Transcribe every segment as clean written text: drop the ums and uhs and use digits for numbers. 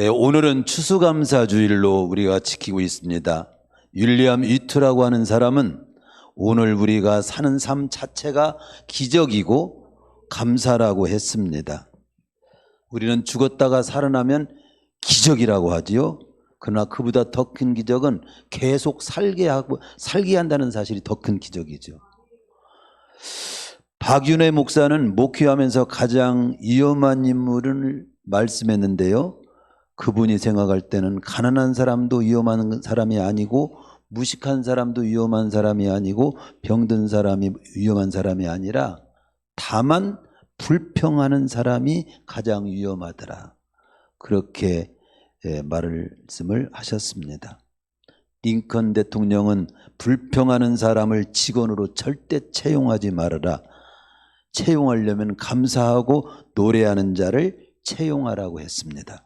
오늘은 추수감사주일로 우리가 지키고 있습니다. 윌리엄 위트라고 하는 사람은 오늘 우리가 사는 삶 자체가 기적이고 감사라고 했습니다. 우리는 죽었다가 살아나면 기적이라고 하지요. 그러나 그보다 더 큰 기적은 계속 살게 한다는 사실이 더 큰 기적이죠. 박윤회 목사는 목회하면서 가장 위험한 인물을 말씀했는데요. 그분이 생각할 때는 가난한 사람도 위험한 사람이 아니고 무식한 사람도 위험한 사람이 아니고 병든 사람이 위험한 사람이 아니라 다만 불평하는 사람이 가장 위험하더라. 그렇게 말씀을 하셨습니다. 링컨 대통령은 불평하는 사람을 직원으로 절대 채용하지 말아라. 채용하려면 감사하고 노래하는 자를 채용하라고 했습니다.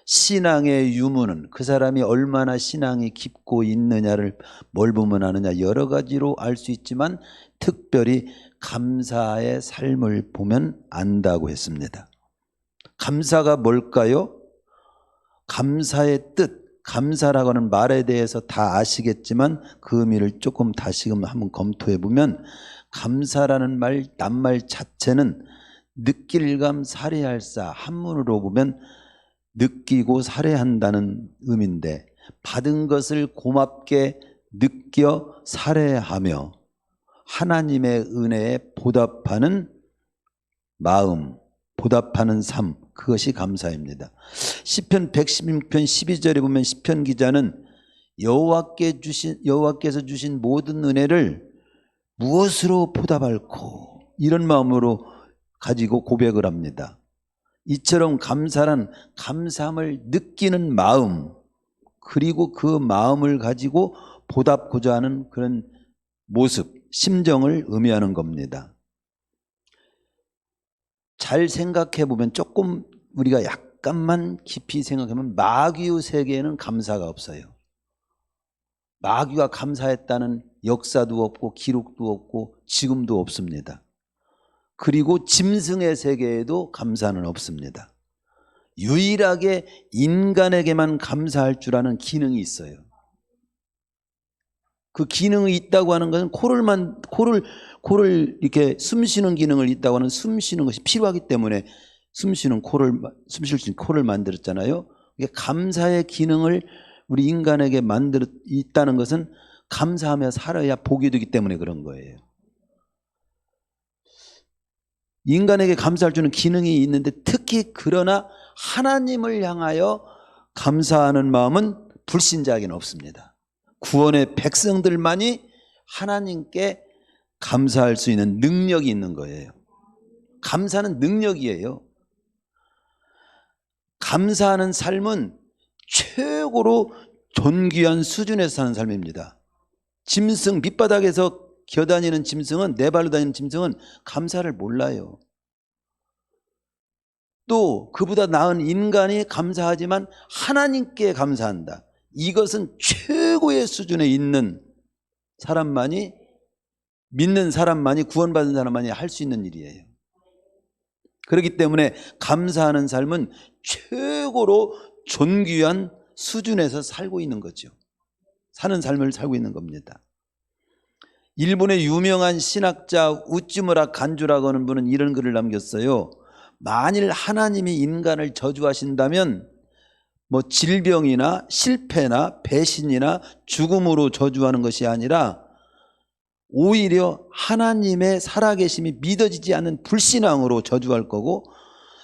신앙의 유무는 그 사람이 얼마나 신앙이 깊고 있느냐를 뭘 보면 아느냐 여러 가지로 알 수 있지만 특별히 감사의 삶을 보면 안다고 했습니다. 감사가 뭘까요? 감사의 뜻, 감사라고 하는 말에 대해서 다 아시겠지만 그 의미를 조금 다시금 한번 검토해 보면 감사라는 말, 낱말 자체는 느낄감 살해할사 한문으로 보면 느끼고 살해한다는 의미인데 받은 것을 고맙게 느껴 살해하며 하나님의 은혜에 보답하는 마음, 보답하는 삶, 그것이 감사입니다. 시편 116편 12절에 보면 시편 기자는 여호와께서 주신 모든 은혜를 무엇으로 보답할꼬 이런 마음으로 가지고 고백을 합니다. 이처럼 감사란 감사함을 느끼는 마음 그리고 그 마음을 가지고 보답고자 하는 그런 모습, 심정을 의미하는 겁니다. 잘 생각해 보면 조금 우리가 약간만 깊이 생각하면 마귀의 세계에는 감사가 없어요. 마귀가 감사했다는 역사도 없고 기록도 없고 지금도 없습니다. 그리고 짐승의 세계에도 감사는 없습니다. 유일하게 인간에게만 감사할 줄 아는 기능이 있어요. 그 기능이 있다고 하는 것은 코를 이렇게 숨 쉬는 기능을 있다고 하는 숨 쉬는 것이 필요하기 때문에 숨 쉴 수 있는 코를 만들었잖아요. 이게 감사의 기능을 우리 인간에게 있다는 것은 감사하며 살아야 복이 되기 때문에 그런 거예요. 인간에게 감사할 줄 아는 기능이 있는데 특히 그러나 하나님을 향하여 감사하는 마음은 불신자에게는 없습니다. 구원의 백성들만이 하나님께 감사할 수 있는 능력이 있는 거예요. 감사는 능력이에요. 감사하는 삶은 최고로 존귀한 수준에서 사는 삶입니다. 짐승 밑바닥에서 기어다니는 짐승은 네 발로 다니는 짐승은 감사를 몰라요. 또 그보다 나은 인간이 감사하지만 하나님께 감사한다. 이것은 최고의 수준에 있는 사람만이 믿는 사람만이 구원받은 사람만이 할 수 있는 일이에요. 그렇기 때문에 감사하는 삶은 최고로 존귀한 수준에서 살고 있는 거죠. 사는 삶을 살고 있는 겁니다. 일본의 유명한 신학자 우찌무라 간주라고 하는 분은 이런 글을 남겼어요. 만일 하나님이 인간을 저주하신다면 질병이나 실패나 배신이나 죽음으로 저주하는 것이 아니라 오히려 하나님의 살아계심이 믿어지지 않는 불신앙으로 저주할 거고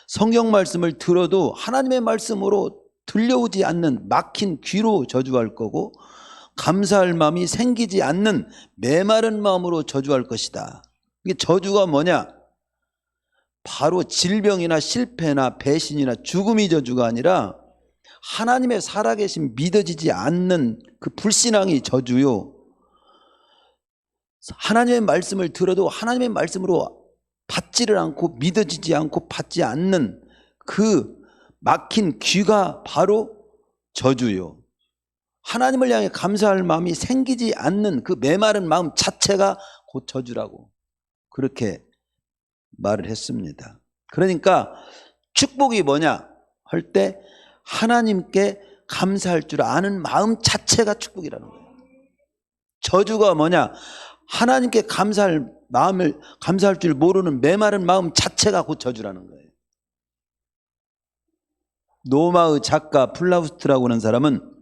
성경 말씀을 들어도 하나님의 말씀으로 들려오지 않는 막힌 귀로 저주할 거고 감사할 마음이 생기지 않는 메마른 마음으로 저주할 것이다. 이게 저주가 뭐냐? 바로 질병이나 실패나 배신이나 죽음이 저주가 아니라 하나님의 살아계심 믿어지지 않는 그 불신앙이 저주요. 하나님의 말씀을 들어도 하나님의 말씀으로 받지를 않고 믿어지지 않고 받지 않는 그 막힌 귀가 바로 저주요. 하나님을 향해 감사할 마음이 생기지 않는 그 메마른 마음 자체가 곧 저주라고 그렇게 말을 했습니다. 그러니까 축복이 뭐냐 할 때 하나님께 감사할 줄 아는 마음 자체가 축복이라는 거예요. 저주가 뭐냐? 하나님께 감사할 줄 모르는 메마른 마음 자체가 곧 저주라는 거예요. 노마의 작가 플라우스트라고 하는 사람은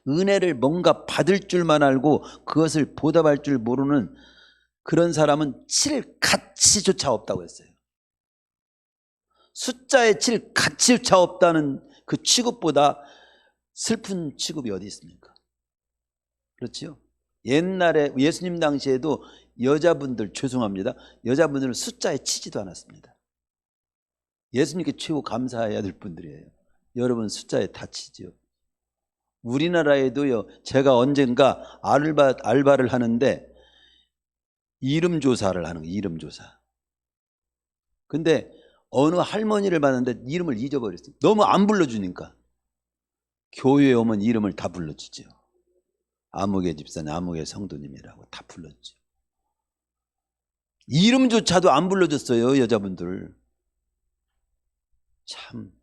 은혜를 뭔가 받을 줄만 알고 그것을 보답할 줄 모르는 그런 사람은 칠 가치조차 없다고 했어요. 숫자에 칠 가치조차 없다는 그 취급보다 슬픈 취급이 어디 있습니까? 그렇죠? 옛날에 예수님 당시에도 여자분들, 죄송합니다, 여자분들은 숫자에 치지도 않았습니다. 예수님께 최고 감사해야 될 분들이에요. 여러분 숫자에 다 치죠. 우리나라에도요, 제가 언젠가 알바를 하는데 이름 조사를 하는 거예요. 이름 조사. 근데 어느 할머니를 봤는데 이름을 잊어버렸어요. 너무 안 불러주니까. 교회에 오면 이름을 다 불러주죠. 아무개 집사님, 아무개 성도님이라고 다 불렀죠. 이름조차도 안 불러줬어요, 여자분들. 참.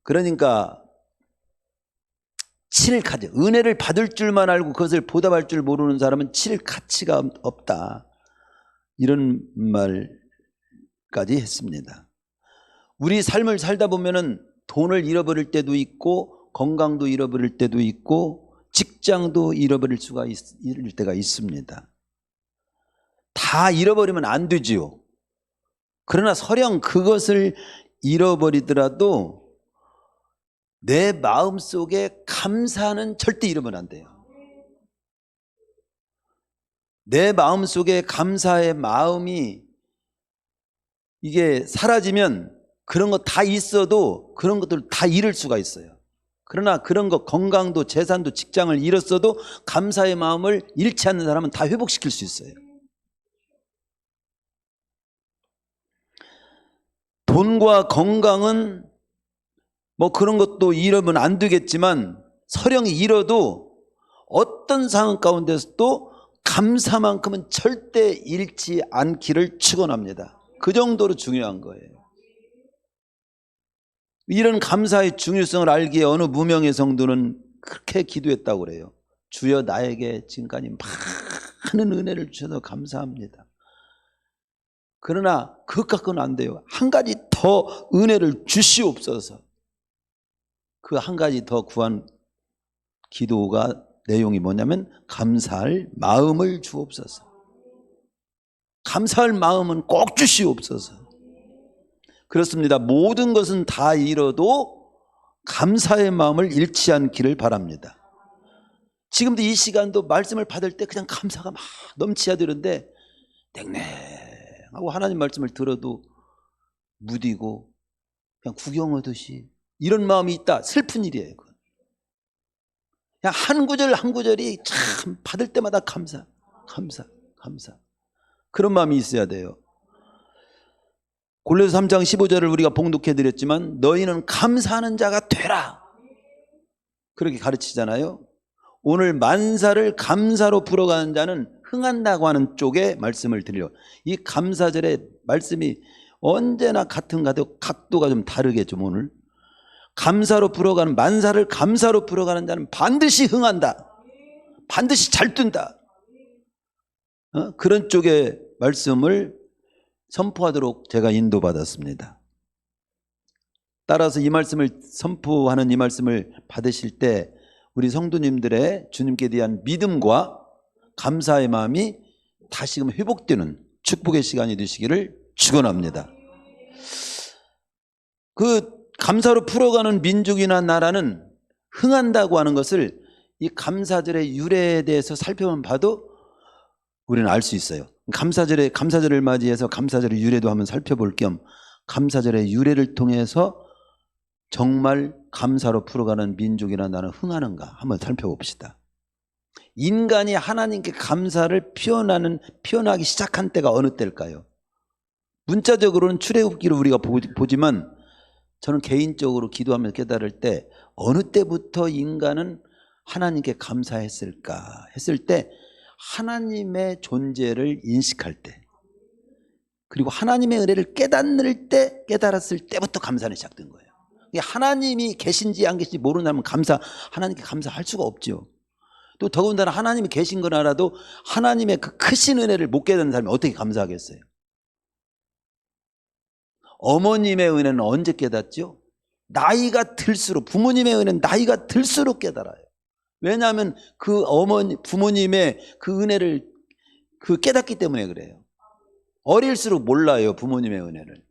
그러니까 칠 가치, 은혜를 받을 줄만 알고 그것을 보답할 줄 모르는 사람은 칠 가치가 없다, 이런 말까지 했습니다. 우리 삶을 살다 보면은 돈을 잃어버릴 때도 있고 건강도 잃어버릴 때도 있고 직장도 잃어버릴 수가 있을 때가 있습니다. 다 잃어버리면 안 되지요. 그러나 설령 그것을 잃어버리더라도 내 마음속에 감사는 절대 잃으면 안 돼요. 내 마음속에 감사의 마음이 이게 사라지면 그런 거 다 있어도 그런 것들 다 잃을 수가 있어요. 그러나 그런 거, 건강도 재산도 직장을 잃었어도 감사의 마음을 잃지 않는 사람은 다 회복시킬 수 있어요. 돈과 건강은 뭐 그런 것도 잃으면 안 되겠지만 설령 잃어도 어떤 상황 가운데서도 감사만큼은 절대 잃지 않기를 축원합니다. 그 정도로 중요한 거예요. 이런 감사의 중요성을 알기에 어느 무명의 성도는 그렇게 기도했다고 그래요. 주여 나에게 지금까지 많은 은혜를 주셔서 감사합니다. 그러나 그것 갖고는 안 돼요. 한 가지 더 은혜를 주시옵소서. 그 한 가지 더 구한 기도가 내용이 뭐냐면 감사할 마음을 주옵소서. 감사할 마음은 꼭 주시옵소서. 그렇습니다. 모든 것은 다 잃어도 감사의 마음을 잃지 않기를 바랍니다. 지금도 이 시간도 말씀을 받을 때 그냥 감사가 막 넘쳐야 되는데 냉랭하고 하나님 말씀을 들어도 무디고 그냥 구경하듯이 이런 마음이 있다. 슬픈 일이에요. 그냥 한 구절 한 구절이 참 받을 때마다 감사. 그런 마음이 있어야 돼요. 골로새 3장 15절을 우리가 봉독해 드렸지만 너희는 감사하는 자가 되라, 그렇게 가르치잖아요. 오늘 만사를 감사로 풀어가는 자는 흥한다고 하는 쪽에 말씀을 드려요. 이 감사절의 말씀이 언제나 같은 각도가 좀 다르겠죠. 오늘 감사로 풀어가는, 만사를 감사로 풀어가는 자는 반드시 흥한다, 반드시 잘 뜬다, 그런 쪽의 말씀을 선포하도록 제가 인도받았습니다. 따라서 이 말씀을 선포하는 이 말씀을 받으실 때 우리 성도님들의 주님께 대한 믿음과 감사의 마음이 다시금 회복되는 축복의 시간이 되시기를 축원합니다. 그 감사로 풀어가는 민족이나 나라는 흥한다고 하는 것을 이 감사절의 유래에 대해서 살펴만 봐도 우리는 알 수 있어요. 감사절을 맞이해서 감사절의 유래도 한번 살펴볼 겸 감사절의 유래를 통해서 정말 감사로 풀어가는 민족이나 나라는 흥하는가 한번 살펴봅시다. 인간이 하나님께 감사를 표현하기 시작한 때가 어느 때일까요? 문자적으로는 출애굽기로 우리가 보지만 저는 개인적으로 기도하면서 깨달을 때 어느 때부터 인간은 하나님께 감사했을까 했을 때 하나님의 존재를 인식할 때, 그리고 하나님의 은혜를 깨달았을 때부터 감사는 시작된 거예요. 하나님이 계신지 안 계신지 모르는 사람은 하나님께 감사할 수가 없죠. 또 더군다나 하나님이 계신 건 알아도 하나님의 그 크신 은혜를 못 깨닫는 사람이 어떻게 감사하겠어요? 어머님의 은혜는 언제 깨닫죠? 나이가 들수록, 부모님의 은혜는 나이가 들수록 깨달아요. 왜냐하면 부모님의 그 은혜를 깨닫기 때문에 그래요. 어릴수록 몰라요, 부모님의 은혜를.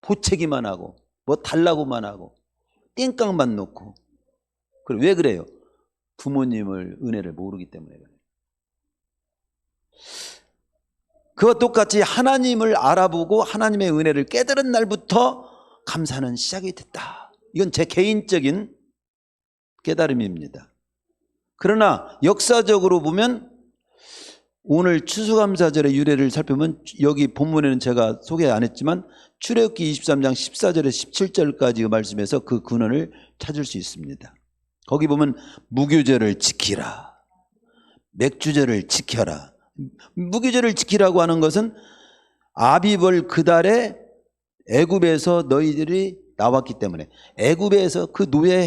보채기만 하고, 뭐 달라고만 하고, 땡깡만 놓고. 왜 그래요? 부모님을 은혜를 모르기 때문에 그래요. 그와 똑같이 하나님을 알아보고 하나님의 은혜를 깨달은 날부터 감사는 시작이 됐다. 이건 제 개인적인 깨달음입니다. 그러나 역사적으로 보면 오늘 추수감사절의 유래를 살펴보면 여기 본문에는 제가 소개 안 했지만 출애굽기 23장 14절에서 17절까지 말씀에서 그 근원을 찾을 수 있습니다. 거기 보면 무교절을 지키라, 맥주절을 지켜라. 무교절을 지키라고 하는 것은 아비벌 그달에 애굽에서 너희들이 나왔기 때문에, 애굽에서 그 노예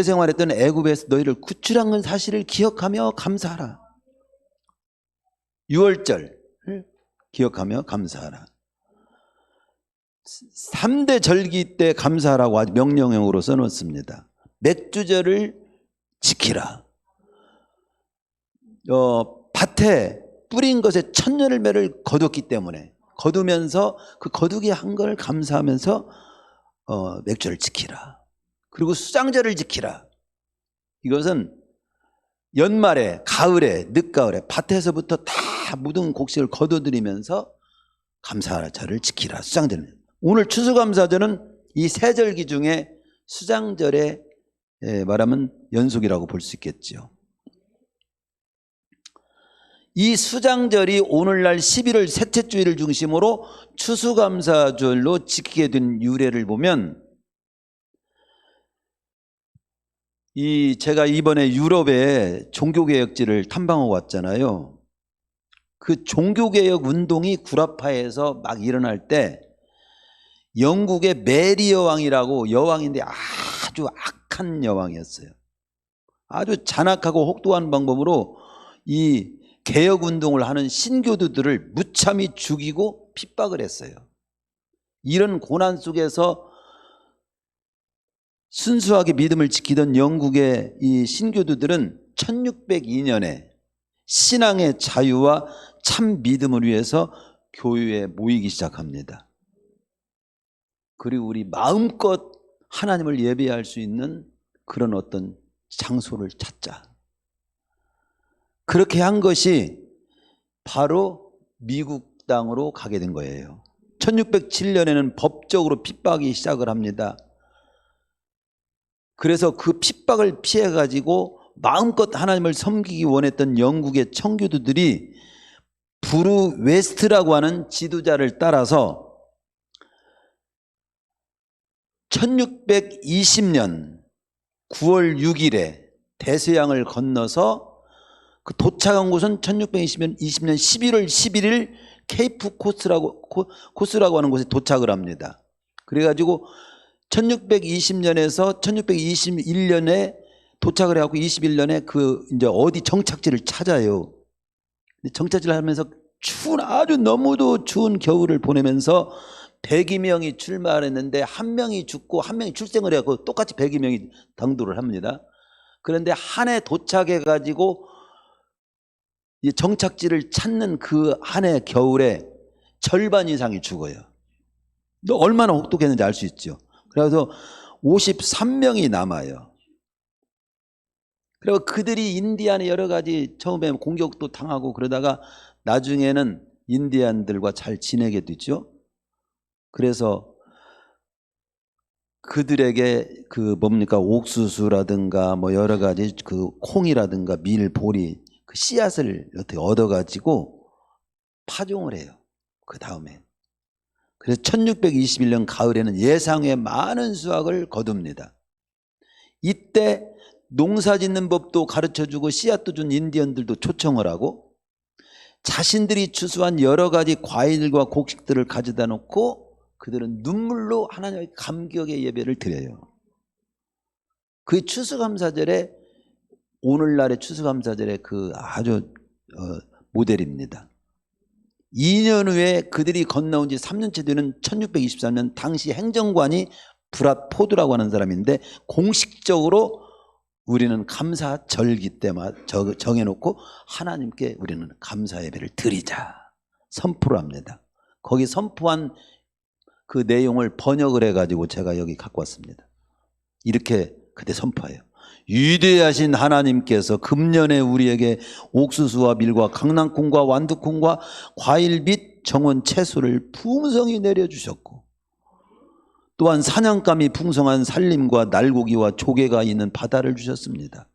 생활했던 애굽에서 너희를 구출한 사실을 기억하며 감사하라. 유월절을 기억하며 감사하라. 3대 절기 때 감사하라고 아주 명령형으로 써놓습니다. 맥주절을 지키라. 밭에 뿌린 것에 천열매를 거뒀기 때문에 거두면서 그 거두기 한 걸 감사하면서 맥주를 지키라. 그리고 수장절을 지키라. 이것은 연말에, 가을에, 늦가을에 밭에서부터 다 묻은 곡식을 거둬들이면서 감사절을 지키라. 수장절은. 오늘 추수감사절은 이 세 절기 중에 수장절에 말하면 연속이라고 볼 수 있겠죠. 이 수장절이 오늘날 11월 셋째 주일을 중심으로 추수감사절로 지키게 된 유래를 보면, 제가 이번에 유럽의 종교개혁지를 탐방하고 왔잖아요. 그 종교개혁 운동이 구라파에서 막 일어날 때 영국의 메리 여왕이라고 여왕인데 아주 악한 여왕이었어요. 아주 잔악하고 혹독한 방법으로 이 개혁운동을 하는 신교도들을 무참히 죽이고 핍박을 했어요. 이런 고난 속에서 순수하게 믿음을 지키던 영국의 이 신교도들은 1602년에 신앙의 자유와 참 믿음을 위해서 교회에 모이기 시작합니다. 그리고 우리 마음껏 하나님을 예배할 수 있는 그런 어떤 장소를 찾자. 그렇게 한 것이 바로 미국 땅으로 가게 된 거예요. 1607년에는 법적으로 핍박이 시작을 합니다. 그래서 그 핍박을 피해가지고 마음껏 하나님을 섬기기 원했던 영국의 청교도들이 브루 웨스트라고 하는 지도자를 따라서 1620년 9월 6일에 대서양을 건너서 그 도착한 곳은 1620년 11월 11일 케이프 코스라고 하는 곳에 도착을 합니다. 그래가지고 1620년에서 1621년에 도착을 해갖고 21년에 이제 어디 정착지를 찾아요. 정착지를 하면서 아주 너무도 추운 겨울을 보내면서 102명이 출마를 했는데 한 명이 죽고 한 명이 출생을 해갖고 똑같이 102명이 당도를 합니다. 그런데 한 해 도착해가지고 정착지를 찾는 그 한 해 겨울에 절반 이상이 죽어요. 너 얼마나 혹독했는지 알 수 있죠. 그래서 53명이 남아요. 그리고 그들이 인디안의 여러 가지 처음에 공격도 당하고 그러다가 나중에는 인디안들과 잘 지내게 되죠. 그래서 그들에게 옥수수라든가 뭐 여러 가지 콩이라든가 밀, 보리 그 씨앗을 어떻게 얻어가지고 파종을 해요. 그 다음에. 그래서 1621년 가을에는 예상외 많은 수확을 거둡니다. 이때 농사 짓는 법도 가르쳐주고 씨앗도 준 인디언들도 초청을 하고 자신들이 추수한 여러 가지 과일과 곡식들을 가져다 놓고 그들은 눈물로 하나님의 감격의 예배를 드려요. 그 추수감사절에, 오늘날의 추수감사절의 그 아주 모델입니다. 2년 후에 그들이 건너온 지 3년째 되는 1623년 당시 행정관이 브랏 포드라고 하는 사람인데, 공식적으로 우리는 감사절기 때마다 정해놓고 하나님께 우리는 감사 예배를 드리자 선포를 합니다. 거기 선포한 그 내용을 번역을 해가지고 제가 여기 갖고 왔습니다. 이렇게 그때 선포해요. 위대하신 하나님께서 금년에 우리에게 옥수수와 밀과 강낭콩과 완두콩과 과일 및 정원 채소를 풍성히 내려주셨고, 또한 사냥감이 풍성한 산림과 날고기와 조개가 있는 바다를 주셨습니다.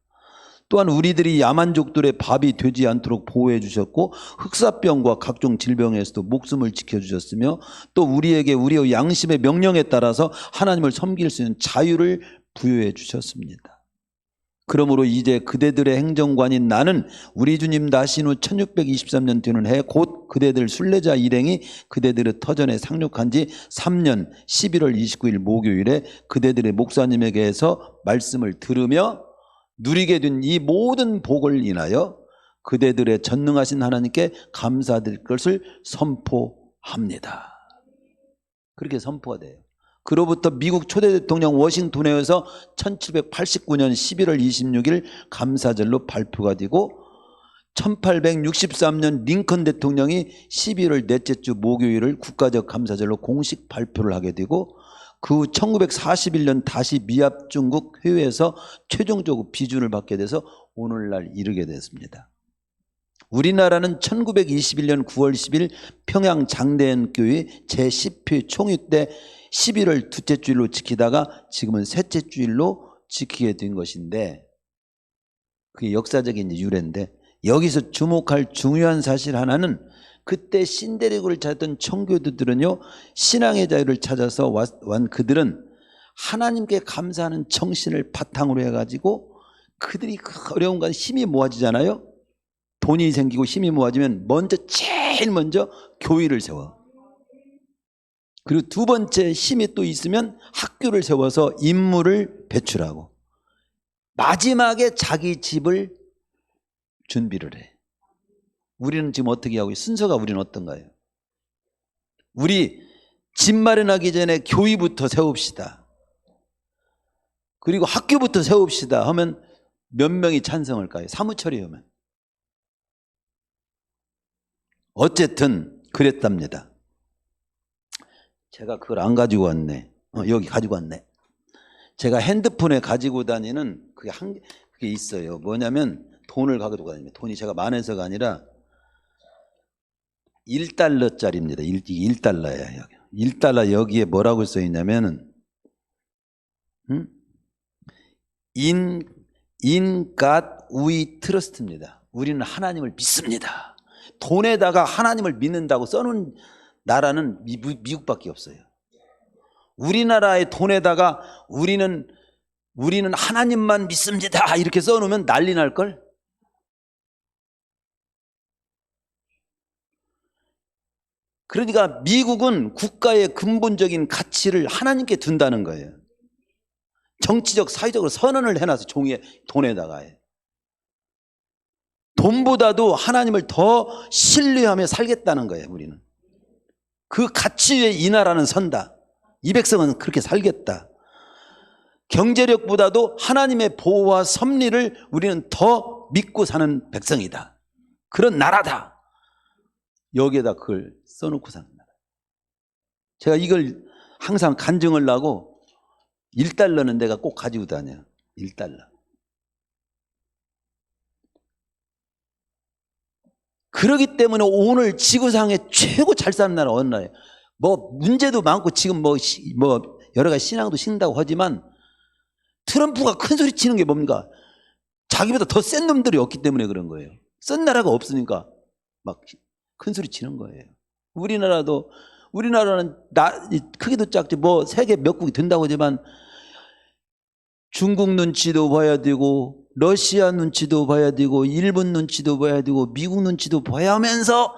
또한 우리들이 야만족들의 밥이 되지 않도록 보호해 주셨고, 흑사병과 각종 질병에서도 목숨을 지켜주셨으며, 또 우리에게 우리의 양심의 명령에 따라서 하나님을 섬길 수 있는 자유를 부여해 주셨습니다. 그러므로 이제 그대들의 행정관인 나는 우리 주님 나신 후 1623년 되는 해 곧 그대들 순례자 일행이 그대들의 터전에 상륙한 지 3년 11월 29일 목요일에 그대들의 목사님에게서 말씀을 들으며 누리게 된 이 모든 복을 인하여 그대들의 전능하신 하나님께 감사드릴 것을 선포합니다. 그렇게 선포가 돼요. 그로부터 미국 초대 대통령 워싱턴에서 1789년 11월 26일 감사절로 발표가 되고, 1863년 링컨 대통령이 11월 넷째 주 목요일을 국가적 감사절로 공식 발표를 하게 되고, 그 후 1941년 다시 미합 중국 회의에서 최종적으로 비준을 받게 돼서 오늘날 이르게 됐습니다. 우리나라는 1921년 9월 10일 평양 장대연교회 제10회 총회 때 11월 둘째 주일로 지키다가 지금은 셋째 주일로 지키게 된 것인데, 그게 역사적인 유래인데, 여기서 주목할 중요한 사실 하나는, 그때 신대륙을 찾던 청교도들은요, 신앙의 자유를 찾아서 완 그들은 하나님께 감사하는 정신을 바탕으로 해가지고, 그들이 그 어려운 건 힘이 모아지잖아요. 돈이 생기고 힘이 모아지면 제일 먼저 교회를 세워. 그리고 두 번째 힘이 또 있으면 학교를 세워서 인물을 배출하고, 마지막에 자기 집을 준비를 해. 우리는 지금 어떻게 하고, 순서가 우리는 어떤가요? 우리 집 마련하기 전에 교회부터 세웁시다. 그리고 학교부터 세웁시다 하면 몇 명이 찬성할까요? 사무처리하면. 어쨌든 그랬답니다. 제가 그걸 안 가지고 왔네. 여기 가지고 왔네. 제가 핸드폰에 가지고 다니는 그게 있어요. 뭐냐면 돈을 가지고 다닙니다. 돈이 제가 많아서가 아니라 1달러짜리입니다. 1달러야. 1달러 여기에 뭐라고 써 있냐면은 In God we trust입니다. 우리는 하나님을 믿습니다. 돈에다가 하나님을 믿는다고 써놓은 나라는 미국밖에 없어요. 우리나라의 돈에다가 우리는 하나님만 믿습니다 이렇게 써놓으면 난리 날걸. 그러니까 미국은 국가의 근본적인 가치를 하나님께 둔다는 거예요. 정치적 사회적으로 선언을 해놔서 종이에 돈에다가 돈보다도 하나님을 더 신뢰하며 살겠다는 거예요. 우리는 그 가치 위에 이 나라는 선다. 이 백성은 그렇게 살겠다. 경제력보다도 하나님의 보호와 섭리를 우리는 더 믿고 사는 백성이다. 그런 나라다. 여기에다 그걸 써놓고 사는 나라. 제가 이걸 항상 간증을 하고 1달러는 내가 꼭 가지고 다녀요. 1달러. 그렇기 때문에 오늘 지구상에 최고 잘 사는 나라 어느 나라예요? 뭐 문제도 많고 지금 뭐 여러 가지 신앙도 신다고 하지만 트럼프가 큰 소리 치는 게 뭡니까? 자기보다 더 센 놈들이 없기 때문에 그런 거예요. 센 나라가 없으니까 막 큰 소리 치는 거예요. 우리나라는 크기도 작지 뭐 세계 몇 국이 된다고 하지만 중국 눈치도 봐야 되고 러시아 눈치도 봐야 되고 일본 눈치도 봐야 되고 미국 눈치도 봐야 하면서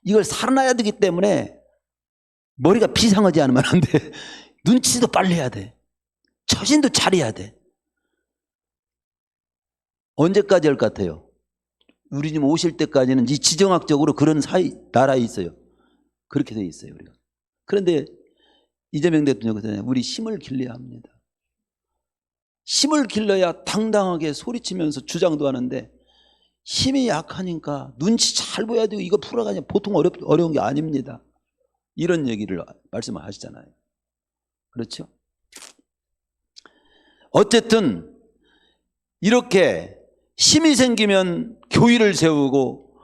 이걸 살아나야 되기 때문에 머리가 비상하지 않으면 안 돼. 눈치도 빨리 해야 돼. 처신도 잘해야 돼. 언제까지 할 것 같아요? 우리 집 오실 때까지는 이 지정학적으로 그런 나라에 있어요. 그렇게 돼 있어요, 우리가. 그런데 이재명 대통령은 우리 힘을 길러야 합니다. 힘을 길러야 당당하게 소리치면서 주장도 하는데 힘이 약하니까 눈치 잘 보여야 되고 이거 풀어가냐 보통 어려운 게 아닙니다. 이런 얘기를 말씀을 하시잖아요. 그렇죠? 어쨌든 이렇게 힘이 생기면 교회를 세우고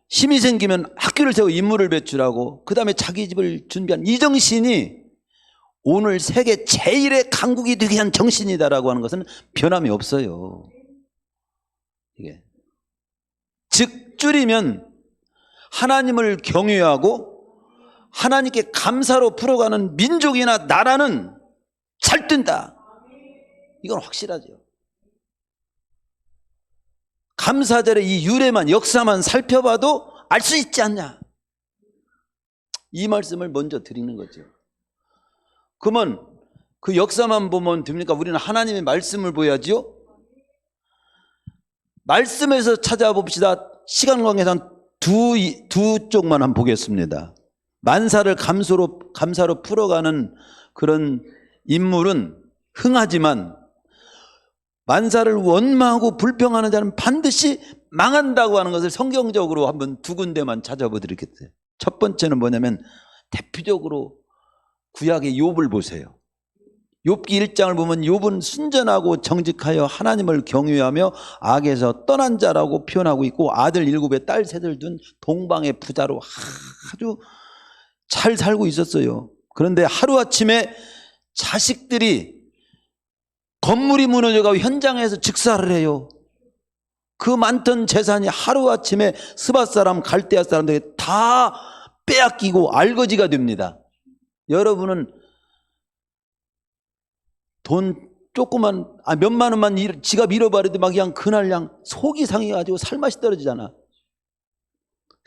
힘이 생기면 학교를 세우고 인물을 배출하고 그 다음에 자기 집을 준비한 이 정신이 오늘 세계 제1의 강국이 되게 한 정신이다라고 하는 것은 변함이 없어요. 이게 즉 줄이면 하나님을 경외하고 하나님께 감사로 풀어가는 민족이나 나라는 잘 뜬다. 이건 확실하죠. 감사절의 이 유래만 역사만 살펴봐도 알 수 있지 않냐. 이 말씀을 먼저 드리는 거죠. 그러면 그 역사만 보면 됩니까? 우리는 하나님의 말씀을 보야죠. 말씀에서 찾아봅시다. 시간 관계상 두 쪽만 한번 보겠습니다. 만사를 감사로 풀어가는 그런 인물은 흥하지만 만사를 원망하고 불평하는 자는 반드시 망한다고 하는 것을 성경적으로 한번 두 군데만 찾아보드리겠어요. 첫 번째는 뭐냐면 대표적으로 구약의 욥을 보세요. 욥기 1장을 보면 욥은 순전하고 정직하여 하나님을 경외하며 악에서 떠난 자라고 표현하고 있고 아들 7에 딸 3을 둔 동방의 부자로 아주 잘 살고 있었어요. 그런데 하루아침에 자식들이 건물이 무너져가고 현장에서 즉사를 해요. 그 많던 재산이 하루아침에 스밧 사람 갈대아 사람들에게 다 빼앗기고 알거지가 됩니다. 여러분은 돈 조그만 몇만 원만 지갑 잃어버려도 막 그냥 그날 그냥 속이 상해가지고 살맛이 떨어지잖아.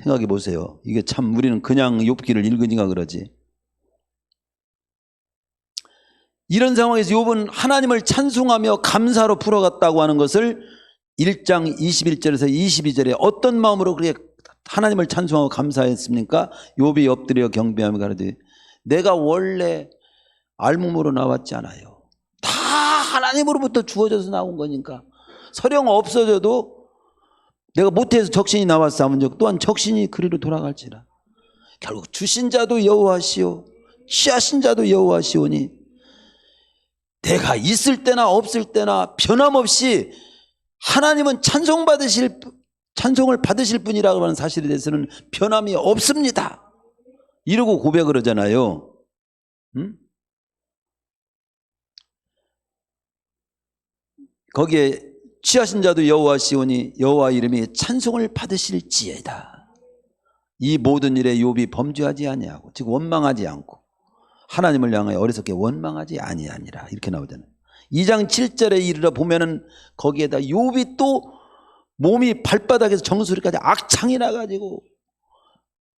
생각해 보세요. 이게 참 우리는 그냥 욥기를 읽으니까 그러지. 이런 상황에서 욥은 하나님을 찬송하며 감사로 풀어갔다고 하는 것을 1장 21절에서 22절에 어떤 마음으로 그렇게 하나님을 찬송하고 감사했습니까? 욥이 엎드려 경배하며 가로되 내가 원래 알몸으로 나왔지 않아요. 다 하나님으로부터 주어져서 나온 거니까 서령 없어져도 내가 못해서 적신이 나왔사온즉 또한 적신이 그리로 돌아갈지라. 결국 주신 자도 여호와시오 취하신 자도 여호와시오니 내가 있을 때나 없을 때나 변함없이 하나님은 찬송을 받으실 분이라고 하는 사실에 대해서는 변함이 없습니다. 이러고 고백을 하잖아요. 거기에 취하신 자도 여호와시오니 여호와 이름이 찬송을 받으실지에다. 이 모든 일에 욥이 범죄하지 아니하고 즉 원망하지 않고 하나님을 향하여 어리석게 원망하지 아니하니라 이렇게 나오잖아요. 2장 7절에 이르러 보면은 거기에다 욥이 또 몸이 발바닥에서 정수리까지 악창이 나가지고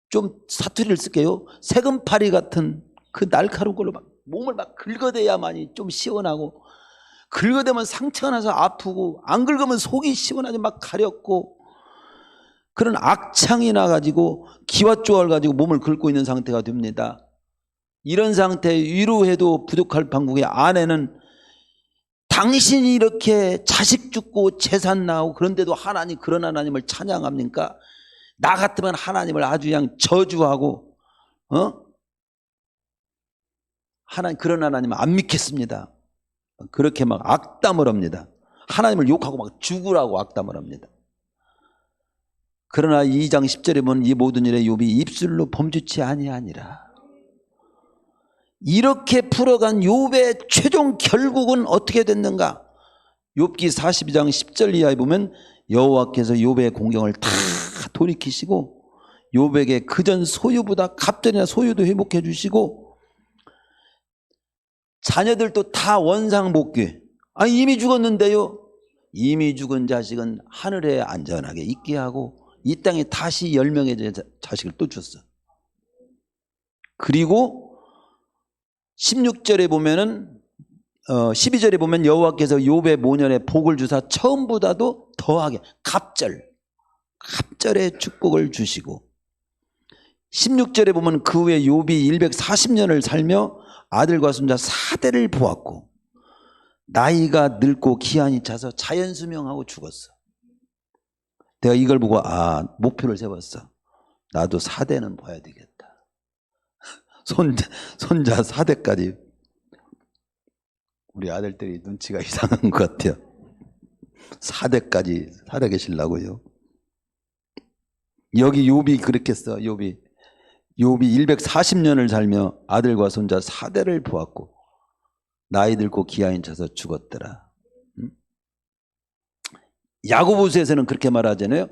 좀 사투리를 쓸게요. 세금파리 같은 그 날카로운 걸로 막 몸을 막 긁어대야만이 좀 시원하고 긁어대면 상처가 나서 아프고 안 긁으면 속이 시원하지 막 가렵고 그런 악창이 나가지고 기와조알 가지고 몸을 긁고 있는 상태가 됩니다. 이런 상태에 위로해도 부족할 방국의 아내는 당신이 이렇게 자식 죽고 재산 나오고 그런데도 하나님 그런 하나님을 찬양합니까? 나 같으면 하나님을 아주 그냥 저주하고 그런 하나님은 안 믿겠습니다. 그렇게 막 악담을 합니다. 하나님을 욕하고 막 죽으라고 악담을 합니다. 그러나 2장 10절에 보면 이 모든 일에 욥이 입술로 범죄치 아니하니라. 이렇게 풀어간 욥의 최종 결국은 어떻게 됐는가? 욥기 42장 10절 이하에 보면 여호와께서 욥의 공경을 다 돌이키시고 욥에게 그전 소유보다 갑절이나 소유도 회복해 주시고 자녀들도 다 원상복귀. 아니 이미 죽었는데요. 이미 죽은 자식은 하늘에 안전하게 있게 하고 이 땅에 다시 10명의 자식을 또 줬어. 그리고 16절에 보면은 12절에 보면 여호와께서 욥의 모년에 복을 주사 처음보다도 더하게 갑절의 축복을 주시고 16절에 보면 그 후에 욥이 140년을 살며 아들과 손자 4대를 보았고 나이가 늙고 기한이 차서 자연수명하고 죽었어. 내가 이걸 보고 목표를 세웠어. 나도 4대는 봐야 되겠다. 손자 4대까지. 우리 아들들이 눈치가 이상한 것 같아요. 4대까지 살아계시려고요. 여기 욥이 그렇게 써. 욥이 140년을 살며 아들과 손자 4대를 보았고 나이 들고 기한이 차서 죽었더라. 야고보서에서는 그렇게 말하잖아요.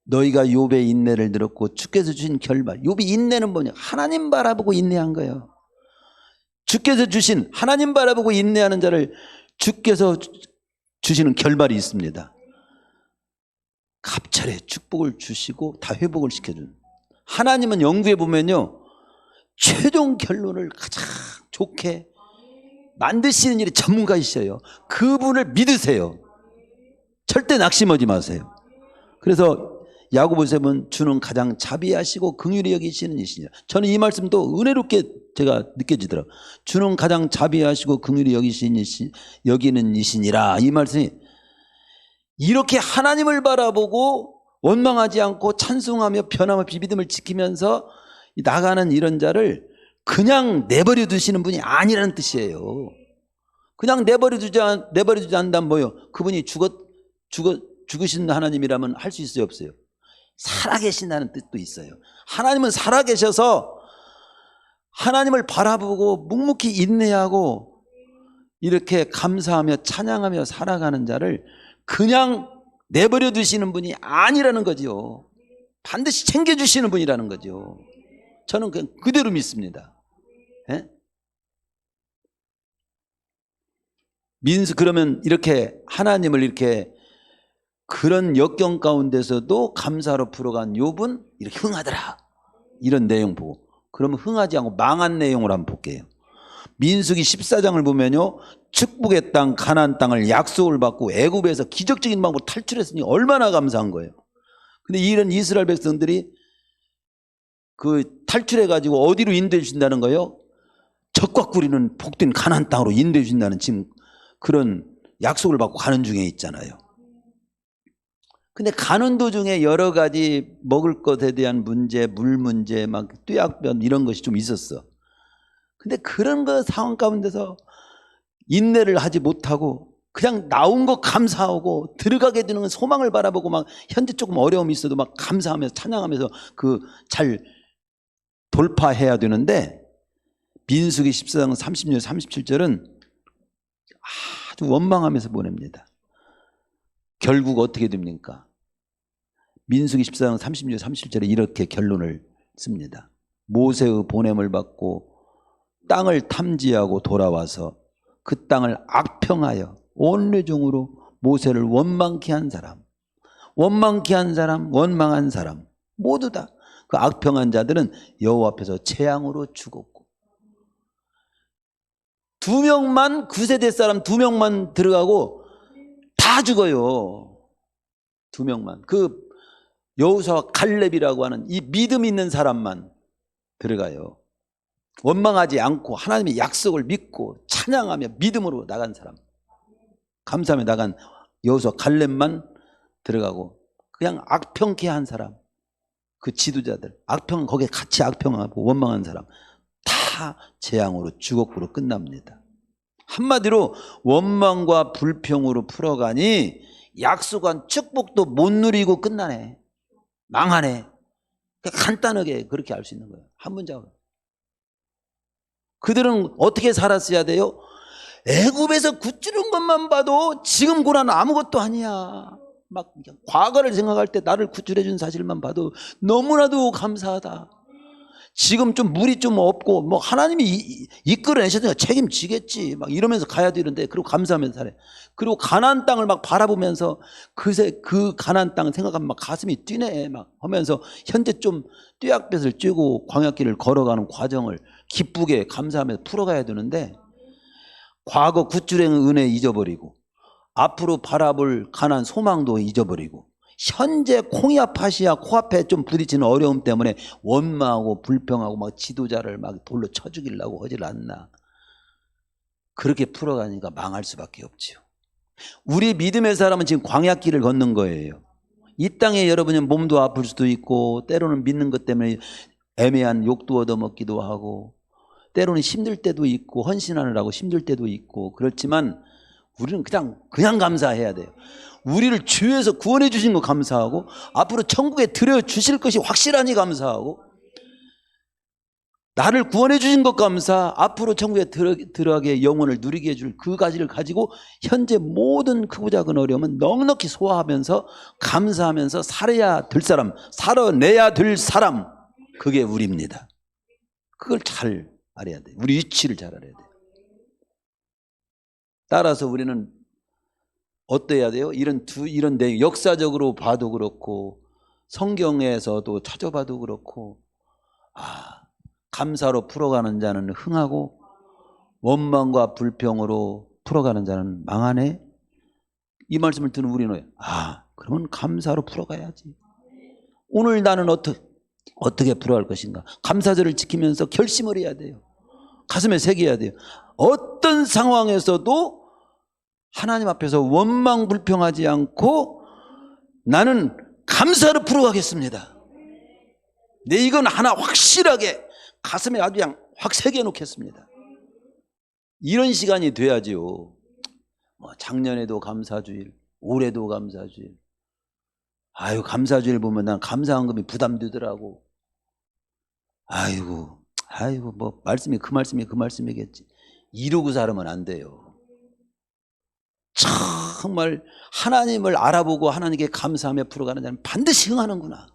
너희가 욥의 인내를 들었고 주께서 주신 결말. 욥이 인내는 뭐냐? 하나님 바라보고 인내한 거예요. 주께서 주신, 하나님 바라보고 인내하는 자를 주께서 주시는 결말이 있습니다. 갑절에 축복을 주시고 다 회복을 시켜주는. 하나님은 연구해 보면요, 최종 결론을 가장 좋게 만드시는 일이 전문가이셔요. 그분을 믿으세요. 절대 낙심하지 마세요. 그래서 야고보서에 보면 주는 가장 자비하시고 긍휼히 여기시는 이시니라. 저는 이 말씀도 은혜롭게 제가 느껴지더라고요. 주는 가장 자비하시고 긍휼히 여기는 이시니라. 이 말씀이 이렇게 하나님을 바라보고 원망하지 않고 찬송하며 변함없이 믿음을 지키면서 나가는 이런 자를 그냥 내버려 두시는 분이 아니라는 뜻이에요. 그냥 내버려 두지 않는다면 뭐요? 그분이 죽으신 하나님이라면 할 수 있어요, 없어요? 살아계신다는 뜻도 있어요. 하나님은 살아계셔서 하나님을 바라보고 묵묵히 인내하고 이렇게 감사하며 찬양하며 살아가는 자를 그냥 내버려 두시는 분이 아니라는 거죠. 반드시 챙겨주시는 분이라는 거죠. 저는 그냥 그대로 믿습니다. 예? 그러면 이렇게 하나님을 이렇게 그런 역경 가운데서도 감사로 풀어간 욥은 이렇게 흥하더라. 이런 내용 보고. 그러면 흥하지 않고 망한 내용을 한번 볼게요. 민수기 14장을 보면요, 축복의 땅 가나안 땅을 약속을 받고 애굽에서 기적적인 방법으로 탈출했으니 얼마나 감사한 거예요. 근데 이런 이스라엘 백성들이 그 탈출해 가지고 어디로 인도해 주신다는 거예요? 적과 꾸리는 복된 가나안 땅으로 인도해 주신다는 지금 그런 약속을 받고 가는 중에 있잖아요. 근데 가는 도중에 여러 가지 먹을 것에 대한 문제, 물 문제, 막 뙤약변 이런 것이 좀 있었어. 근데 그런 거 상황 가운데서 인내를 하지 못하고 그냥 나온 거 감사하고 들어가게 되는 소망을 바라보고 막 현재 조금 어려움이 있어도 막 감사하면서 찬양하면서 그 잘 돌파해야 되는데 민수기 14장 36, 37절은 아주 원망하면서 보냅니다. 결국 어떻게 됩니까? 민수기 14장 36, 37절에 이렇게 결론을 씁니다. 모세의 보냄을 받고 땅을 탐지하고 돌아와서 그 땅을 악평하여 온 회중으로 모세를 원망케 한 사람, 원망한 사람 모두 다 그 악평한 자들은 여호와 앞에서 재앙으로 죽었고 2명만 9세대 사람 2명만 들어가고 다 죽어요. 2명만. 그 여호수아와 갈렙이라고 하는 이 믿음 있는 사람만 들어가요. 원망하지 않고 하나님의 약속을 믿고 찬양하며 믿음으로 나간 사람, 감사하며 나간 여호수아 갈렙만 들어가고 그냥 악평케 한 사람, 그 지도자들 거기에 같이 악평하고 원망한 사람 다 재앙으로 죽었고로 끝납니다. 한마디로 원망과 불평으로 풀어가니 약속한 축복도 못 누리고 끝나네. 망하네. 간단하게 그렇게 알 수 있는 거예요. 한 문장으로. 그들은 어떻게 살았어야 돼요? 애굽에서 구찌른 것만 봐도 지금 고난은 아무것도 아니야. 막 과거를 생각할 때 나를 구출해 준 사실만 봐도 너무나도 감사하다. 지금 좀 물이 좀 없고 뭐 하나님이 이끌어내셨으니까 책임지겠지 막 이러면서 가야 되는데, 그리고 감사하면서 살아요. 그리고 가나안 땅을 막 바라보면서 그새 그 가나안 땅 생각하면 막 가슴이 뛰네 막 하면서 현재 좀 뙤약볕을 쬐고 광야길을 걸어가는 과정을 기쁘게 감사하면서 풀어가야 되는데, 과거 굿줄의 은혜 잊어버리고 앞으로 바라볼 가나안 소망도 잊어버리고 현재 콩이야 팥이야 코앞에 좀 부딪히는 어려움 때문에 원망하고 불평하고 막 지도자를 막 돌로 쳐 죽이려고 하질 않나. 그렇게 풀어가니까 망할 수밖에 없지요. 우리 믿음의 사람은 지금 광야길을 걷는 거예요. 이 땅에 여러분이 몸도 아플 수도 있고 때로는 믿는 것 때문에 애매한 욕도 얻어먹기도 하고 때로는 힘들 때도 있고 헌신하느라고 힘들 때도 있고, 그렇지만 우리는 그냥 감사해야 돼요. 우리를 주에서 구원해 주신 거 감사하고 앞으로 천국에 들여주실 것이 확실하니 감사하고, 나를 구원해 주신 것 감사, 앞으로 천국에 들어가게 영혼을 누리게 해줄 그 가지를 가지고 현재 모든 크고 작은 어려움은 넉넉히 소화하면서 감사하면서 살아야 될 사람, 살아내야 될 사람, 그게 우리입니다. 그걸 잘 알아야 돼요. 우리 위치를 잘 알아야 돼요. 따라서 우리는 어때야 돼요? 이런 내용, 역사적으로 봐도 그렇고 성경에서도 찾아봐도 그렇고, 감사로 풀어가는 자는 흥하고 원망과 불평으로 풀어가는 자는 망하네. 이 말씀을 듣는 우리는 그러면 감사로 풀어가야지. 오늘 나는 어떻게 풀어갈 것인가. 감사절을 지키면서 결심을 해야 돼요. 가슴에 새겨야 돼요. 어떤 상황에서도 하나님 앞에서 원망 불평하지 않고 나는 감사로 풀어가겠습니다. 이건 하나 확실하게 가슴에 아주 그냥 확 새겨놓겠습니다. 이런 시간이 돼야지요. 작년에도 감사주일, 올해도 감사주일. 감사주일 보면 난 감사헌금이 부담되더라고. 말씀이 그 말씀이겠지. 이러고 살으면 안 돼요. 정말 하나님을 알아보고 하나님께 감사하며 풀어가는 자는 반드시 흥하는구나.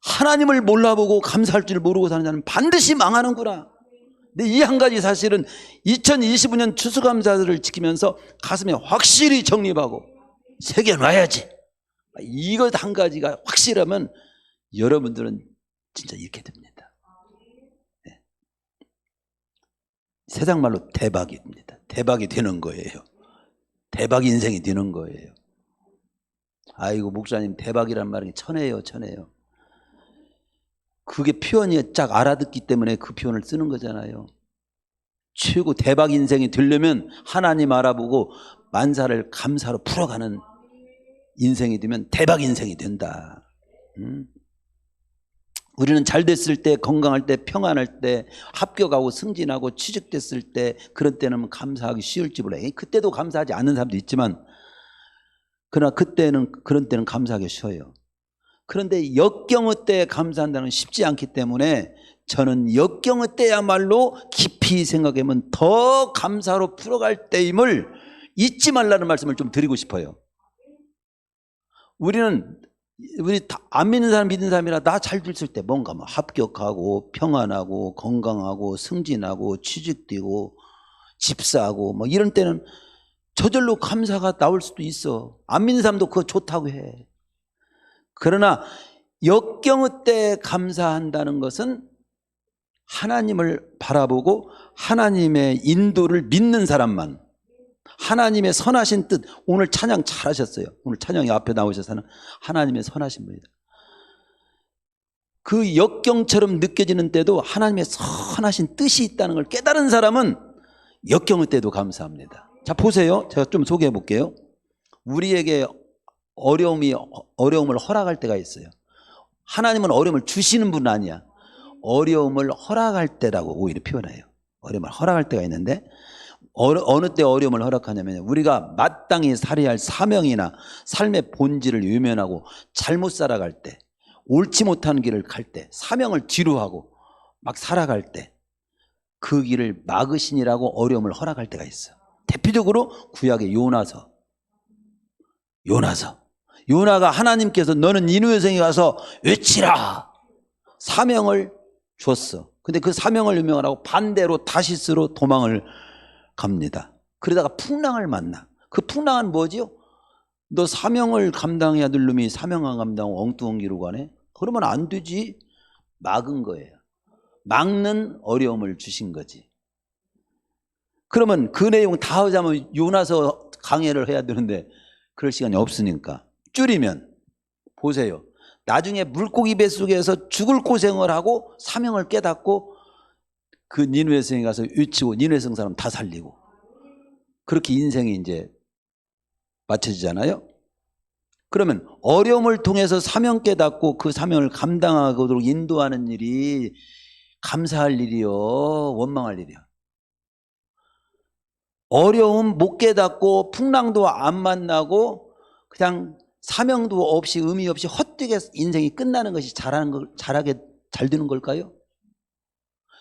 하나님을 몰라보고 감사할 줄 모르고 사는 자는 반드시 망하는구나. 근데 이 한 가지 사실은 2025년 추수감사절을 지키면서 가슴에 확실히 정립하고 새겨놔야지. 이것 한 가지가 확실하면 여러분들은 진짜 이렇게 됩니다. 네. 세상 말로 대박입니다. 대박이 되는 거예요. 대박 인생이 되는 거예요. 목사님 대박이란 말이 천해요. 그게 표현이 쫙 알아듣기 때문에 그 표현을 쓰는 거잖아요. 최고 대박 인생이 되려면 하나님 알아보고 만사를 감사로 풀어가는 인생이 되면 대박 인생이 된다. 우리는 잘 됐을 때, 건강할 때, 평안할 때, 합격하고 승진하고 취직됐을 때, 그런 때는 감사하기 쉬울지 몰라요. 그때도 감사하지 않는 사람도 있지만, 그러나 그런 때는 감사하기 쉬워요. 그런데 역경의 때에 감사한다는 건 쉽지 않기 때문에 저는 역경의 때야말로 깊이 생각하면 더 감사로 풀어갈 때임을 잊지 말라는 말씀을 좀 드리고 싶어요. 우리 안 믿는 사람 믿는 사람이라 나 잘 됐을 때 뭔가 합격하고 평안하고 건강하고 승진하고 취직되고 집사하고 이런 때는 저절로 감사가 나올 수도 있어. 안 믿는 사람도 그거 좋다고 해. 그러나 역경의 때에 감사한다는 것은 하나님을 바라보고 하나님의 인도를 믿는 사람만, 하나님의 선하신 뜻, 오늘 찬양 잘하셨어요. 오늘 찬양이 앞에 나오셔서는 하나님의 선하신 분이다. 그 역경처럼 느껴지는 때도 하나님의 선하신 뜻이 있다는 걸 깨달은 사람은 역경의 때도 감사합니다. 자, 보세요. 제가 좀 소개해 볼게요. 우리에게 어려움을 허락할 때가 있어요. 하나님은 어려움을 주시는 분은 아니야. 어려움을 허락할 때라고 오히려 표현해요. 어려움을 허락할 때가 있는데, 어느 때 어려움을 허락하냐면 우리가 마땅히 살아야 할 사명이나 삶의 본질을 외면하고 잘못 살아갈 때, 옳지 못한 길을 갈 때, 사명을 뒤로 하고 막 살아갈 때 그 길을 막으시니라고 어려움을 허락할 때가 있어. 대표적으로 구약의 요나가 하나님께서 너는 니느웨 성에 가서 외치라, 사명을 줬어. 근데 그 사명을 유명을 하고 반대로 다시스로 도망을 갑니다. 그러다가 풍랑을 만나. 그 풍랑은 뭐지요? 너 사명을 감당해야 될 놈이 사명 안 감당하고 엉뚱한 가네? 그러면 안 되지. 막은 거예요. 막는 어려움을 주신 거지. 그러면 그 내용 다 하자면 요나서 강해를 해야 되는데 그럴 시간이 없으니까 줄이면 보세요. 나중에 물고기 뱃속에서 죽을 고생을 하고 사명을 깨닫고 그 니느웨 성에 가서 외치고 니느웨 성 사람 다 살리고 그렇게 인생이 이제 맞춰지잖아요. 그러면 어려움을 통해서 사명 깨닫고 그 사명을 감당하도록 인도하는 일이 감사할 일이요, 원망할 일이요. 어려움 못 깨닫고 풍랑도 안 만나고 그냥 사명도 없이 의미 없이 헛되게 인생이 끝나는 것이 잘하게 잘 되는 걸까요?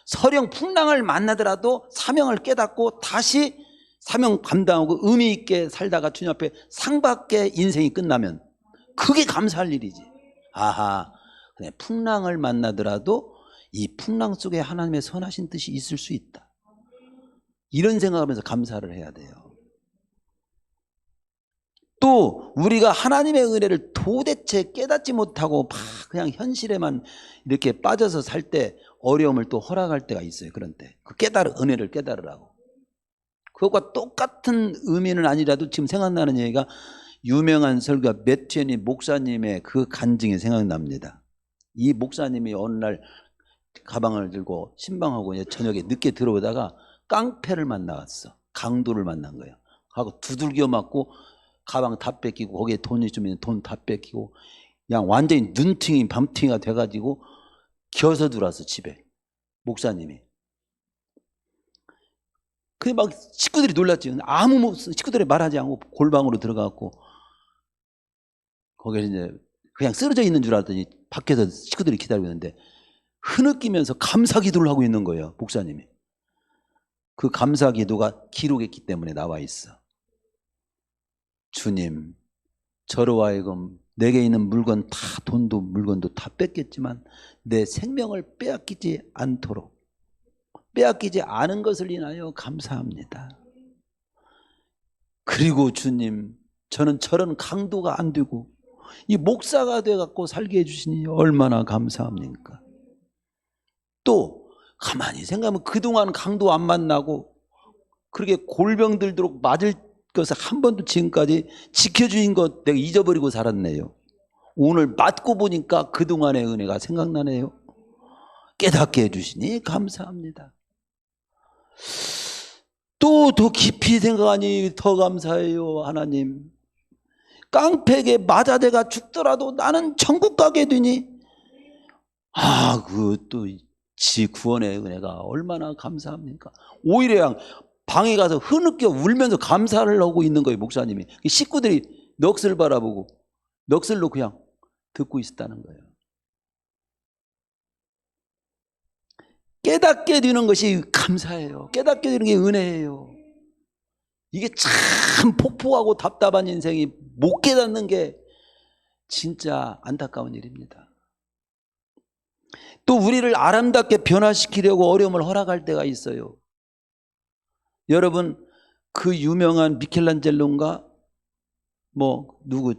설령 풍랑을 만나더라도 사명을 깨닫고 다시 사명 감당하고 의미 있게 살다가 주님 앞에 상 받게 인생이 끝나면 그게 감사할 일이지. 아하, 그냥 풍랑을 만나더라도 이 풍랑 속에 하나님의 선하신 뜻이 있을 수 있다. 이런 생각하면서 감사를 해야 돼요. 또 우리가 하나님의 은혜를 도대체 깨닫지 못하고 막 그냥 현실에만 이렇게 빠져서 살 때 어려움을 또 허락할 때가 있어요. 그런 때 그 은혜를 깨달으라고. 그것과 똑같은 의미는 아니라도 지금 생각나는 얘기가 유명한 설교가 매튜니 목사님의 그 간증이 생각납니다. 이 목사님이 어느 날 가방을 들고 신방하고 저녁에 늦게 들어오다가 깡패를 만나갔어. 강도를 만난 거예요. 하고 두들겨 맞고 가방 다 뺏기고 거기에 돈이 좀 있는 돈 다 뺏기고 그냥 완전히 눈팅이 밤팅이가 돼가지고 기어서 들어왔어. 집에 목사님이. 그게 막 식구들이 놀랐지. 아무 식구들이 말하지 않고 골방으로 들어가고 거기에 이제 그냥 쓰러져 있는 줄 알았더니 밖에서 식구들이 기다리고 있는데 흐느끼면서 감사 기도를 하고 있는 거예요. 목사님이. 그 감사 기도가 기록했기 때문에 나와 있어. 주님, 저로 하여금 내게 있는 물건 다 돈도 물건도 다 뺏겼지만 내 생명을 빼앗기지 않도록 빼앗기지 않은 것을 인하여 감사합니다. 그리고 주님, 저는 저런 강도가 안 되고 이 목사가 돼갖고 살게 해주시니 얼마나 감사합니까? 또 가만히 생각하면 그동안 강도 안 만나고 그렇게 골병 들도록 맞을 것을 한 번도 지금까지 지켜주신 것 내가 잊어버리고 살았네요. 오늘 맞고 보니까 그동안의 은혜가 생각나네요. 깨닫게 해주시니 감사합니다. 또 더 깊이 생각하니 더 감사해요. 하나님, 깡패에게 맞아대가 죽더라도 나는 천국 가게 되니 그 또 지 구원의 은혜가 얼마나 감사합니까? 오히려 방에 가서 흐느껴 울면서 감사를 하고 있는 거예요. 목사님이. 식구들이 넋을 바라보고 넋을로 그냥 듣고 있었다는 거예요. 깨닫게 되는 것이 감사해요. 깨닫게 되는 게 은혜예요. 이게 참 폭포하고 답답한 인생이 못 깨닫는 게 진짜 안타까운 일입니다. 또 우리를 아름답게 변화시키려고 어려움을 허락할 때가 있어요. 여러분, 그 유명한 미켈란젤로인가 누구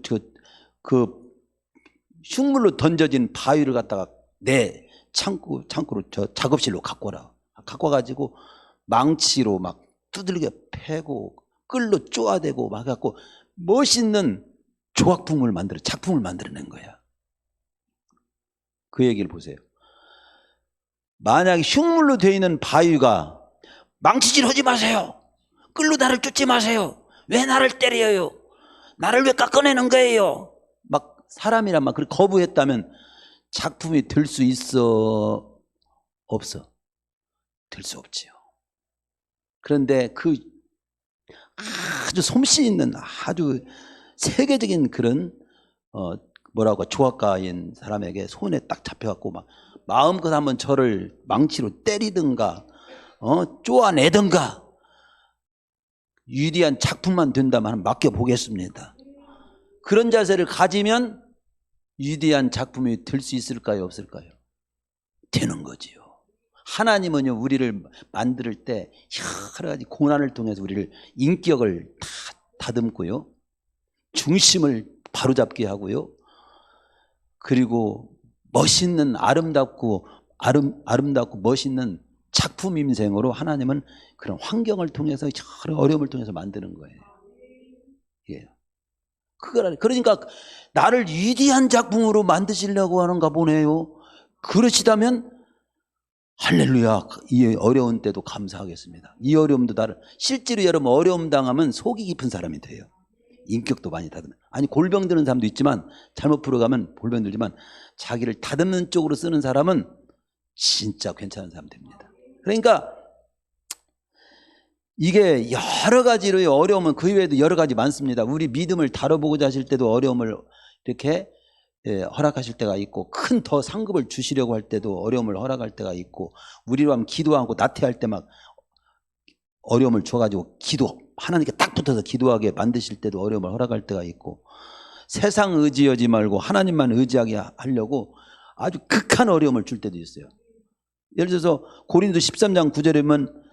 그 흉물로 던져진 바위를 갖다가 내 창고로 저 작업실로 갖고 와라. 갖고 와가지고 망치로 막 두들겨 패고 끌로 쪼아대고 막 갖고 멋있는 작품을 만들어낸 거야. 그 얘기를 보세요. 만약에 흉물로 되어 있는 바위가 망치질 하지 마세요. 끌로 나를 쫓지 마세요. 왜 나를 때려요? 나를 왜 깎아내는 거예요? 막 사람이란 막 그렇게 거부했다면 작품이 될 수 있어? 없어? 될 수 없지요. 그런데 그 아주 솜씨 있는 아주 세계적인 그런 조각가인 사람에게 손에 딱 잡혀갖고 막 마음껏 한번 저를 망치로 때리든가 쪼아내든가 위대한 작품만 된다면 맡겨보겠습니다. 그런 자세를 가지면 위대한 작품이 될 수 있을까요? 없을까요? 되는 거지요. 하나님은요, 우리를 만들 때 여러 가지 고난을 통해서 우리를 인격을 다 다듬고요, 중심을 바로잡게 하고요, 그리고 멋있는 아름답고 멋있는 작품 인생으로 하나님은 그런 환경을 통해서 여러 어려움을 통해서 만드는 거예요. 예. 그러니까 나를 위대한 작품으로 만드시려고 하는가 보네요. 그러시다면 할렐루야, 이 어려운 때도 감사하겠습니다. 이 어려움도 실제로 여러분 어려움 당하면 속이 깊은 사람이 돼요. 인격도 많이 다듬어요. 아니, 골병 드는 사람도 있지만, 잘못 풀어가면 골병 들지만 자기를 다듬는 쪽으로 쓰는 사람은 진짜 괜찮은 사람 됩니다. 그러니까 이게 여러 가지로 어려움은 그 외에도 여러 가지 많습니다. 우리 믿음을 다뤄보고자 하실 때도 어려움을 이렇게 허락하실 때가 있고, 큰 더 상급을 주시려고 할 때도 어려움을 허락할 때가 있고, 우리로 하면 기도하고 나태할 때 막 어려움을 줘가지고 하나님께 딱 붙어서 기도하게 만드실 때도 어려움을 허락할 때가 있고, 세상 의지하지 말고 하나님만 의지하게 하려고 아주 극한 어려움을 줄 때도 있어요. 예를 들어서 고린도 13장 9절에 보면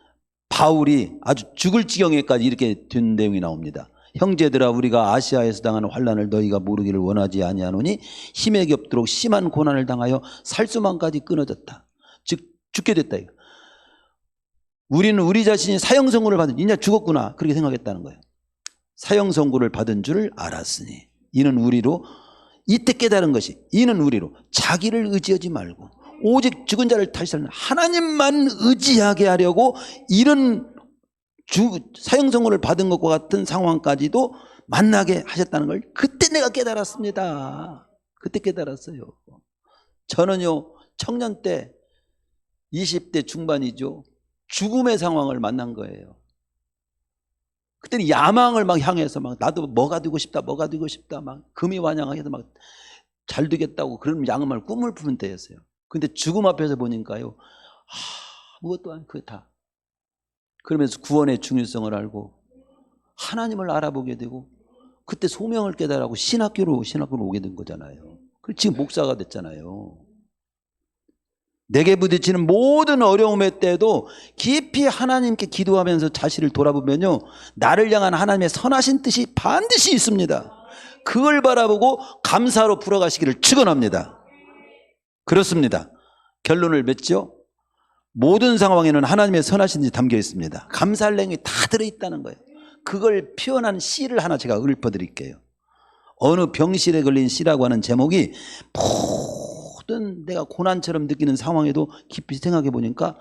바울이 아주 죽을 지경에까지 이렇게 된 내용이 나옵니다. 형제들아, 우리가 아시아에서 당하는 환난을 너희가 모르기를 원하지 아니하노니 힘에 겹도록 심한 고난을 당하여 살수만까지 끊어졌다. 즉 죽게 됐다. 이거. 우리는 우리 자신이 사형 선고를 받은, 이제 죽었구나, 그렇게 생각했다는 거예요. 사형 선고를 받은 줄 알았으니 이는 우리로, 이때 깨달은 것이, 이는 우리로 자기를 의지하지 말고 오직 죽은 자를 다시 살리는 하나님만 의지하게 하려고 이런 사형 선고를 받은 것과 같은 상황까지도 만나게 하셨다는 걸 그때 내가 깨달았습니다. 그때 깨달았어요. 저는요, 청년 때 20대 중반이죠, 죽음의 상황을 만난 거예요. 그때는 야망을 막 향해서 막 나도 뭐가 되고 싶다 막 금이환영해서 막 잘 되겠다고 그런 양말 꿈을 푸는 때였어요. 근데 죽음 앞에서 보니까요, 아무것도 안, 그게 다. 그러면서 구원의 중요성을 알고 하나님을 알아보게 되고, 그때 소명을 깨달아고 신학교로 오게 된 거잖아요. 그리고 지금 목사가 됐잖아요. 내게 부딪히는 모든 어려움의 때에도 깊이 하나님께 기도하면서 자신을 돌아보면요, 나를 향한 하나님의 선하신 뜻이 반드시 있습니다. 그걸 바라보고 감사로 풀어가시기를 축원합니다. 그렇습니다. 결론을 맺죠. 모든 상황에는 하나님의 선하신 뜻이 담겨 있습니다. 감사할 내용이 다 들어있다는 거예요. 그걸 표현한 시를 하나 제가 읊어드릴게요. 어느 병실에 걸린 시라고 하는 제목이, 모든 내가 고난처럼 느끼는 상황에도 깊이 생각해 보니까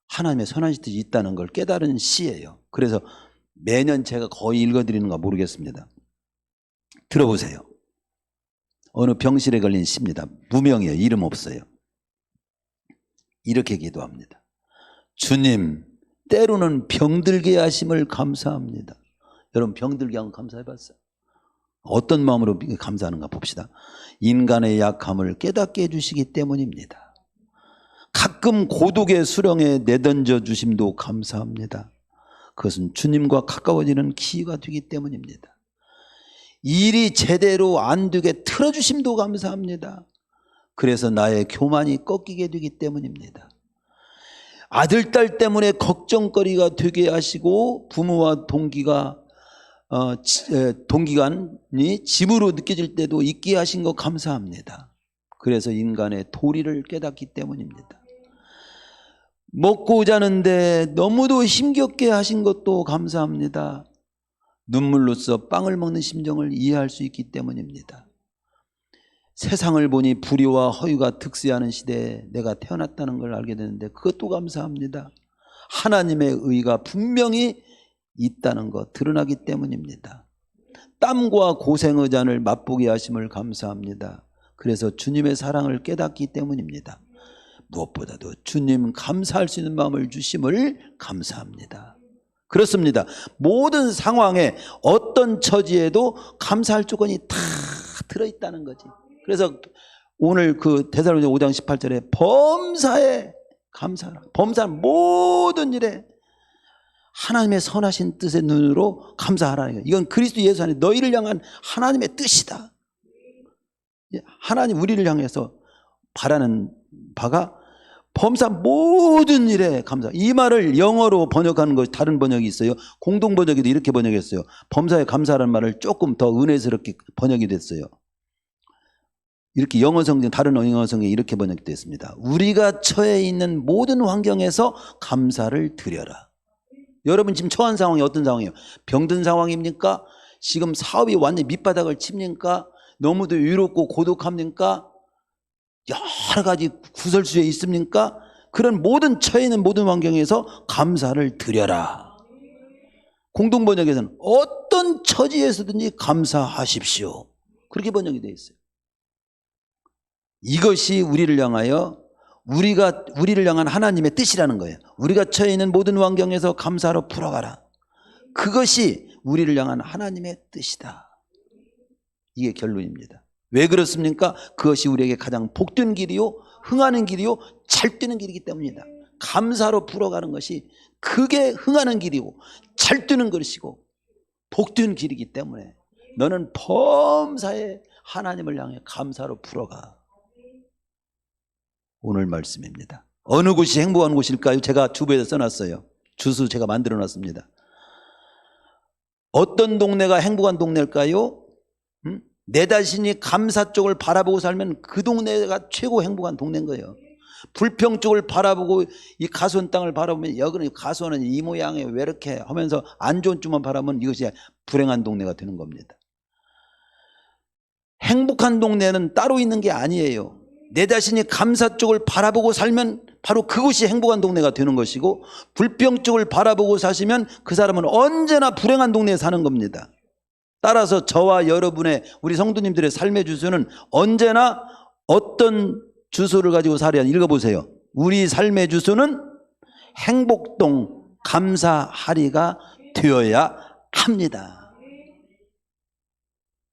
하나님의 선하신 뜻이 있다는 걸 깨달은 시예요. 그래서 매년 제가 거의 읽어드리는가 모르겠습니다. 들어보세요. 어느 병실에 걸린 시입니다. 무명이에요. 이름 없어요. 이렇게 기도합니다. 주님, 때로는 병들게 하심을 감사합니다. 여러분, 병들게 하면 감사해봤어요? 어떤 마음으로 감사하는가 봅시다. 인간의 약함을 깨닫게 해주시기 때문입니다. 가끔 고독의 수렁에 내던져 주심도 감사합니다. 그것은 주님과 가까워지는 기회가 되기 때문입니다. 일이 제대로 안 되게 틀어주심도 감사합니다. 그래서 나의 교만이 꺾이게 되기 때문입니다. 아들, 딸 때문에 걱정거리가 되게 하시고 부모와 동기간이 짐으로 느껴질 때도 있게 하신 거 감사합니다. 그래서 인간의 도리를 깨닫기 때문입니다. 먹고 자는데 너무도 힘겹게 하신 것도 감사합니다. 눈물로써 빵을 먹는 심정을 이해할 수 있기 때문입니다. 세상을 보니 불의와 허위가 득세하는 시대에 내가 태어났다는 걸 알게 되는데 그것도 감사합니다. 하나님의 의가 분명히 있다는 것 드러나기 때문입니다. 땀과 고생의 잔을 맛보게 하심을 감사합니다. 그래서 주님의 사랑을 깨닫기 때문입니다. 무엇보다도 주님 감사할 수 있는 마음을 주심을 감사합니다. 그렇습니다. 모든 상황에 어떤 처지에도 감사할 조건이 다 들어있다는 거지. 그래서 오늘 그 데살로니가 5장 18절에 범사에 감사하라. 범사는 모든 일에 하나님의 선하신 뜻의 눈으로 감사하라는 거예요. 이건 그리스도 예수 안에 너희를 향한 하나님의 뜻이다. 하나님 우리를 향해서 바라는 바가 범사 모든 일에 감사. 이 말을 영어로 번역하는 것이 다른 번역이 있어요. 공동 번역에도 이렇게 번역했어요. 범사에 감사라는 말을 조금 더 은혜스럽게 번역이 됐어요. 이렇게 영어 성경, 다른 영어 성경에 이렇게 번역이 됐습니다. 우리가 처해 있는 모든 환경에서 감사를 드려라. 여러분 지금 처한 상황이 어떤 상황이에요? 병든 상황입니까? 지금 사업이 완전히 밑바닥을 칩니까? 너무도 외롭고 고독합니까? 여러 가지 구설수에 있습니까? 그런 모든 처해 있는 모든 환경에서 감사를 드려라. 공동번역에서는 어떤 처지에서든지 감사하십시오. 그렇게 번역이 되어 있어요. 이것이 우리를 향한 하나님의 뜻이라는 거예요. 우리가 처해 있는 모든 환경에서 감사로 풀어가라. 그것이 우리를 향한 하나님의 뜻이다. 이게 결론입니다. 왜 그렇습니까? 그것이 우리에게 가장 복된 길이요, 흥하는 길이요, 잘 되는 길이기 때문입니다. 감사로 풀어가는 것이 그게 흥하는 길이고 잘 되는 것이고 복된 길이기 때문에 너는 범사에 하나님을 향해 감사로 풀어가. 오늘 말씀입니다. 어느 곳이 행복한 곳일까요? 제가 주부에서 써놨어요. 주소 제가 만들어 놨습니다. 어떤 동네가 행복한 동네일까요? 내 자신이 감사 쪽을 바라보고 살면 그 동네가 최고 행복한 동네인 거예요. 불평 쪽을 바라보고 이 가수원 땅을 바라보면 여기는 가수원은 이 모양에 왜 이렇게 하면서 안 좋은 쪽만 바라보면 이것이 불행한 동네가 되는 겁니다. 행복한 동네는 따로 있는 게 아니에요. 내 자신이 감사 쪽을 바라보고 살면 바로 그것이 행복한 동네가 되는 것이고, 불평 쪽을 바라보고 사시면 그 사람은 언제나 불행한 동네에 사는 겁니다. 따라서 저와 여러분의 우리 성도님들의 삶의 주소는 언제나 어떤 주소를 가지고 살아야 읽어보세요. 우리 삶의 주소는 행복동 감사하리가 되어야 합니다.